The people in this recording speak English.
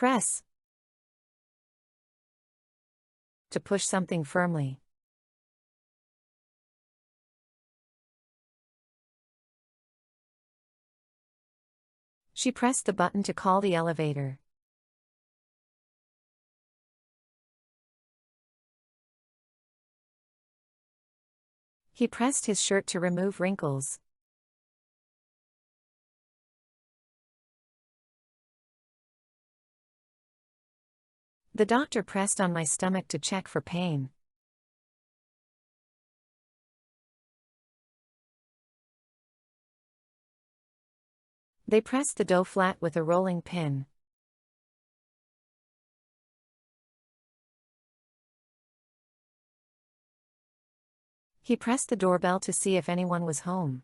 Press. To push something firmly. She pressed the button to call the elevator. He pressed his shirt to remove wrinkles. The doctor pressed on my stomach to check for pain. They pressed the dough flat with a rolling pin. He pressed the doorbell to see if anyone was home.